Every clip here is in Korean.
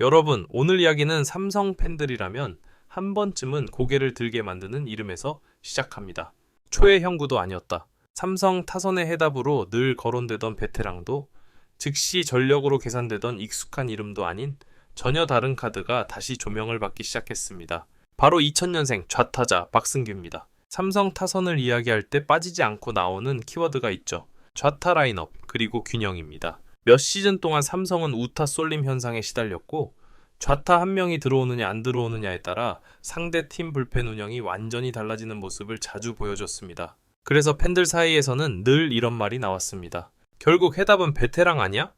여러분, 오늘 이야기는 삼성 팬들이라면 한 번쯤은 고개를 들게 만드는 이름에서 시작합니다. 초의 형구도 아니었다. 삼성 타선의 해답으로 늘 거론되던 베테랑도 즉시 전력으로 계산되던 익숙한 이름도 아닌 전혀 다른 카드가 다시 조명을 받기 시작했습니다. 바로 2000년생 좌타자 박승규입니다. 삼성 타선을 이야기할 때 빠지지 않고 나오는 키워드가 있죠. 좌타 라인업 그리고 균형입니다. 몇 시즌 동안 삼성은 우타 쏠림 현상에 시달렸고 좌타 한 명이 들어오느냐 안 들어오느냐에 따라 상대 팀 불펜 운영이 완전히 달라지는 모습을 자주 보여줬습니다. 그래서 팬들 사이에서는 늘 이런 말이 나왔습니다. 결국 해답은 베테랑 아니야?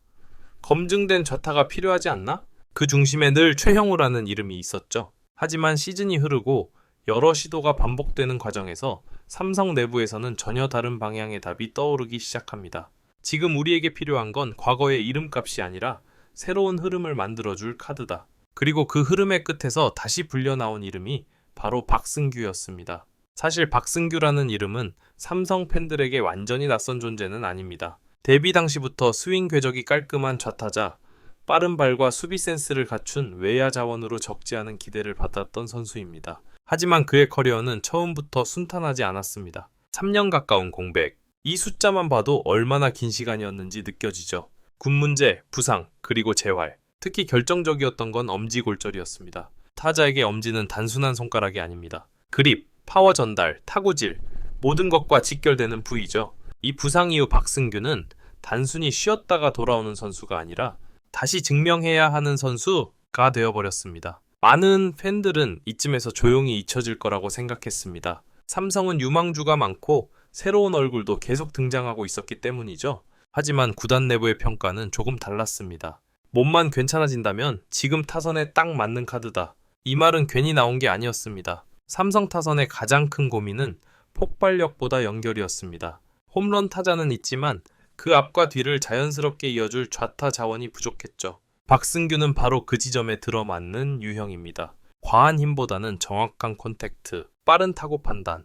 검증된 좌타가 필요하지 않나? 그 중심에 늘 최형우라는 이름이 있었죠. 하지만 시즌이 흐르고 여러 시도가 반복되는 과정에서 삼성 내부에서는 전혀 다른 방향의 답이 떠오르기 시작합니다. 지금 우리에게 필요한 건 과거의 이름값이 아니라 새로운 흐름을 만들어줄 카드다. 그리고 그 흐름의 끝에서 다시 불려나온 이름이 바로 박승규였습니다. 사실 박승규라는 이름은 삼성 팬들에게 완전히 낯선 존재는 아닙니다. 데뷔 당시부터 스윙 궤적이 깔끔한 좌타자, 빠른 발과 수비 센스를 갖춘 외야 자원으로 적지 않은 기대를 받았던 선수입니다. 하지만 그의 커리어는 처음부터 순탄하지 않았습니다. 3년 가까운 공백, 이 숫자만 봐도 얼마나 긴 시간이었는지 느껴지죠. 군 문제, 부상, 그리고 재활. 특히 결정적이었던 건 엄지 골절이었습니다. 타자에게 엄지는 단순한 손가락이 아닙니다. 그립, 파워 전달, 타구질, 모든 것과 직결되는 부위죠. 이 부상 이후 박승규는 단순히 쉬었다가 돌아오는 선수가 아니라 다시 증명해야 하는 선수가 되어버렸습니다. 많은 팬들은 이쯤에서 조용히 잊혀질 거라고 생각했습니다. 삼성은 유망주가 많고 새로운 얼굴도 계속 등장하고 있었기 때문이죠. 하지만 구단 내부의 평가는 조금 달랐습니다. 몸만 괜찮아진다면 지금 타선에 딱 맞는 카드다. 이 말은 괜히 나온 게 아니었습니다. 삼성 타선의 가장 큰 고민은 폭발력보다 연결이었습니다. 홈런 타자는 있지만 그 앞과 뒤를 자연스럽게 이어줄 좌타 자원이 부족했죠. 박승규는 바로 그 지점에 들어맞는 유형입니다. 과한 힘보다는 정확한 콘택트, 빠른 타구 판단,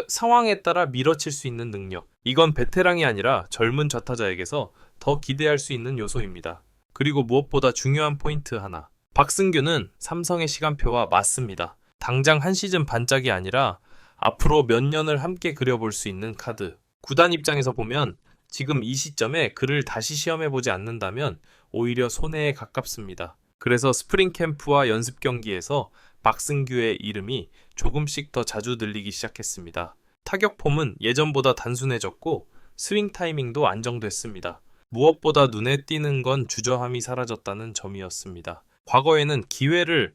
상황에 따라 밀어칠 수 있는 능력. 이건 베테랑이 아니라 젊은 좌타자에게서 더 기대할 수 있는 요소입니다. 그리고 무엇보다 중요한 포인트 하나. 박승규는 삼성의 시간표와 맞습니다. 당장 한 시즌 반짝이 아니라 앞으로 몇 년을 함께 그려볼 수 있는 카드. 구단 입장에서 보면 지금 이 시점에 그를 다시 시험해보지 않는다면 오히려 손해에 가깝습니다. 그래서 스프링 캠프와 연습 경기에서 박승규의 이름이 조금씩 더 자주 들리기 시작했습니다. 타격 폼은 예전보다 단순해졌고 스윙 타이밍도 안정됐습니다. 무엇보다 눈에 띄는 건 주저함이 사라졌다는 점이었습니다. 과거에는 기회를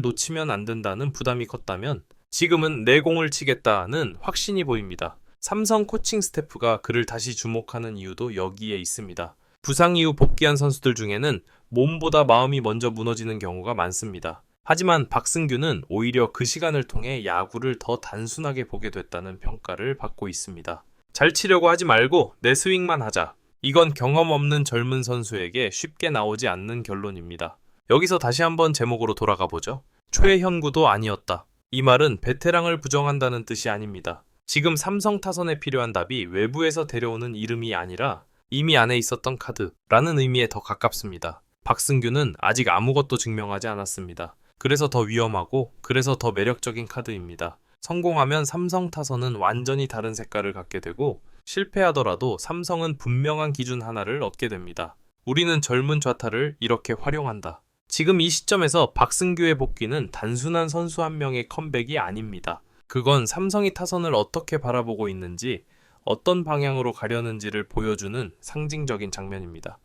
놓치면 안 된다는 부담이 컸다면 지금은 내 공을 치겠다는 확신이 보입니다. 삼성 코칭 스태프가 그를 다시 주목하는 이유도 여기에 있습니다. 부상 이후 복귀한 선수들 중에는 몸보다 마음이 먼저 무너지는 경우가 많습니다. 하지만 박승규는 오히려 그 시간을 통해 야구를 더 단순하게 보게 됐다는 평가를 받고 있습니다. 잘 치려고 하지 말고 내 스윙만 하자. 이건 경험 없는 젊은 선수에게 쉽게 나오지 않는 결론입니다. 여기서 다시 한번 제목으로 돌아가 보죠. 최현구도 아니었다. 이 말은 베테랑을 부정한다는 뜻이 아닙니다. 지금 삼성 타선에 필요한 답이 외부에서 데려오는 이름이 아니라 이미 안에 있었던 카드라는 의미에 더 가깝습니다. 박승규는 아직 아무것도 증명하지 않았습니다. 그래서 더 위험하고 그래서 더 매력적인 카드입니다. 성공하면 삼성 타선은 완전히 다른 색깔을 갖게 되고 실패하더라도 삼성은 분명한 기준 하나를 얻게 됩니다. 우리는 젊은 좌타를 이렇게 활용한다. 지금 이 시점에서 박승규의 복귀는 단순한 선수 한 명의 컴백이 아닙니다. 그건 삼성이 타선을 어떻게 바라보고 있는지, 어떤 방향으로 가려는지를 보여주는 상징적인 장면입니다.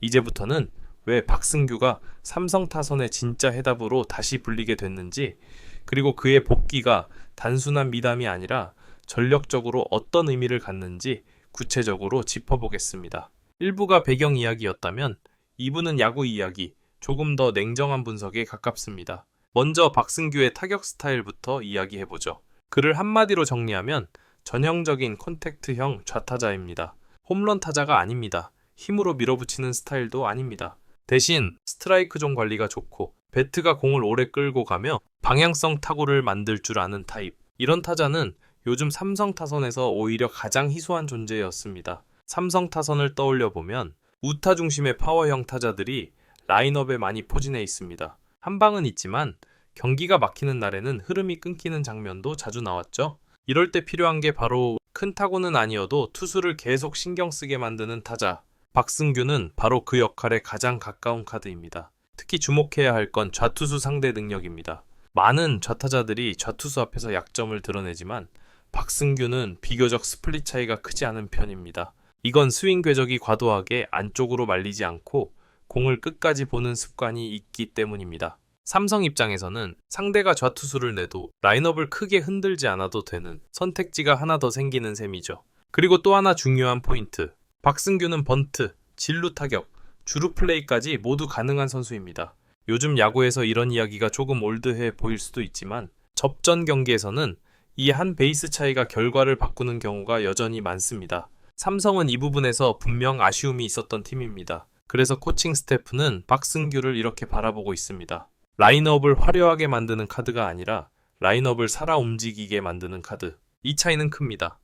이제부터는 왜 박승규가 삼성 타선의 진짜 해답으로 다시 불리게 됐는지, 그리고 그의 복귀가 단순한 미담이 아니라 전력적으로 어떤 의미를 갖는지 구체적으로 짚어보겠습니다. 1부가 배경 이야기였다면 2부는 야구 이야기, 조금 더 냉정한 분석에 가깝습니다. 먼저 박승규의 타격 스타일부터 이야기해보죠. 그를 한마디로 정리하면 전형적인 콘택트형 좌타자입니다. 홈런 타자가 아닙니다. 힘으로 밀어붙이는 스타일도 아닙니다. 대신 스트라이크 존 관리가 좋고 배트가 공을 오래 끌고 가며 방향성 타구를 만들 줄 아는 타입. 이런 타자는 요즘 삼성 타선에서 오히려 가장 희소한 존재였습니다. 삼성 타선을 떠올려 보면 우타 중심의 파워형 타자들이 라인업에 많이 포진해 있습니다. 한 방은 있지만 경기가 막히는 날에는 흐름이 끊기는 장면도 자주 나왔죠. 이럴 때 필요한 게 바로 큰 타구는 아니어도 투수를 계속 신경 쓰게 만드는 타자. 박승규는 바로 그 역할에 가장 가까운 카드입니다. 특히 주목해야 할 건 좌투수 상대 능력입니다. 많은 좌타자들이 좌투수 앞에서 약점을 드러내지만 박승규는 비교적 스플릿 차이가 크지 않은 편입니다. 이건 스윙 궤적이 과도하게 안쪽으로 말리지 않고 공을 끝까지 보는 습관이 있기 때문입니다. 삼성 입장에서는 상대가 좌투수를 내도 라인업을 크게 흔들지 않아도 되는 선택지가 하나 더 생기는 셈이죠. 그리고 또 하나 중요한 포인트. 박승규는 번트, 진루 타격, 주루 플레이까지 모두 가능한 선수입니다. 요즘 야구에서 이런 이야기가 조금 올드해 보일 수도 있지만 접전 경기에서는 이 한 베이스 차이가 결과를 바꾸는 경우가 여전히 많습니다. 삼성은 이 부분에서 분명 아쉬움이 있었던 팀입니다. 그래서 코칭 스태프는 박승규를 이렇게 바라보고 있습니다. 라인업을 화려하게 만드는 카드가 아니라 라인업을 살아 움직이게 만드는 카드. 이 차이는 큽니다.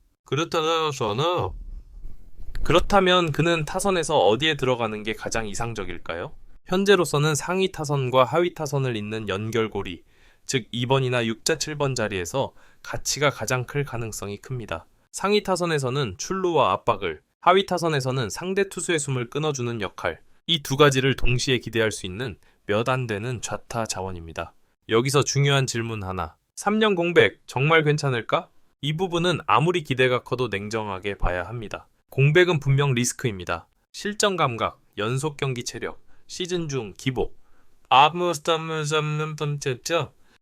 그렇다면 그는 타선에서 어디에 들어가는 게 가장 이상적일까요? 현재로서는 상위 타선과 하위 타선을 잇는 연결고리, 즉 2번이나 6자 7번 자리에서 가치가 가장 클 가능성이 큽니다. 상위 타선에서는 출루와 압박을, 하위 타선에서는 상대 투수의 숨을 끊어주는 역할, 이 두 가지를 동시에 기대할 수 있는 몇 안 되는 좌타 자원입니다. 여기서 중요한 질문 하나. 3년 공백 정말 괜찮을까? 이 부분은 아무리 기대가 커도 냉정하게 봐야 합니다. 공백은 분명 리스크입니다. 실전 감각, 연속 경기 체력, 시즌 중 기복,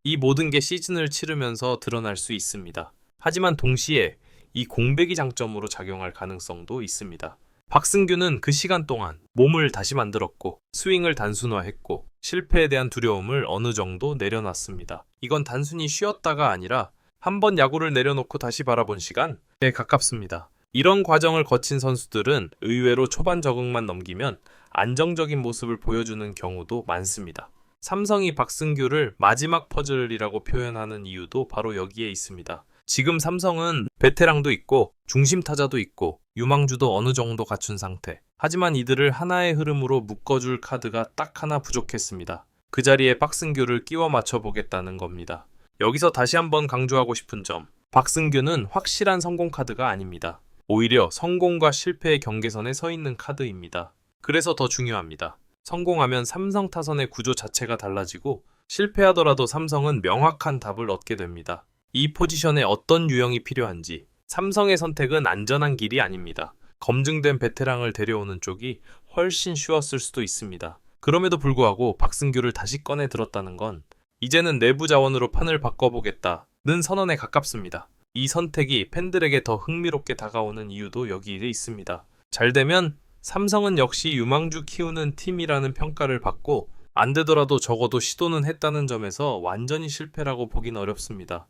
이 모든 게 시즌을 치르면서 드러날 수 있습니다. 하지만 동시에 이 공백이 장점으로 작용할 가능성도 있습니다. 박승규는 그 시간 동안 몸을 다시 만들었고 스윙을 단순화했고 실패에 대한 두려움을 어느 정도 내려놨습니다. 이건 단순히 쉬었다가 아니라 한번 야구를 내려놓고 다시 바라본 시간에 가깝습니다. 이런 과정을 거친 선수들은 의외로 초반 적응만 넘기면 안정적인 모습을 보여주는 경우도 많습니다. 삼성이 박승규를 마지막 퍼즐이라고 표현하는 이유도 바로 여기에 있습니다. 지금 삼성은 베테랑도 있고 중심 타자도 있고 유망주도 어느 정도 갖춘 상태. 하지만 이들을 하나의 흐름으로 묶어줄 카드가 딱 하나 부족했습니다. 그 자리에 박승규를 끼워 맞춰보겠다는 겁니다. 여기서 다시 한번 강조하고 싶은 점. 박승규는 확실한 성공 카드가 아닙니다. 오히려 성공과 실패의 경계선에 서 있는 카드입니다. 그래서 더 중요합니다. 성공하면 삼성 타선의 구조 자체가 달라지고 실패하더라도 삼성은 명확한 답을 얻게 됩니다. 이 포지션에 어떤 유형이 필요한지 삼성의 선택은 안전한 길이 아닙니다. 검증된 베테랑을 데려오는 쪽이 훨씬 쉬웠을 수도 있습니다. 그럼에도 불구하고 박승규를 다시 꺼내 들었다는 건 이제는 내부 자원으로 판을 바꿔보겠다는 선언에 가깝습니다. 이 선택이 팬들에게 더 흥미롭게 다가오는 이유도 여기에 있습니다. 잘 되면 삼성은 역시 유망주 키우는 팀이라는 평가를 받고 안 되더라도 적어도 시도는 했다는 점에서 완전히 실패라고 보긴 어렵습니다.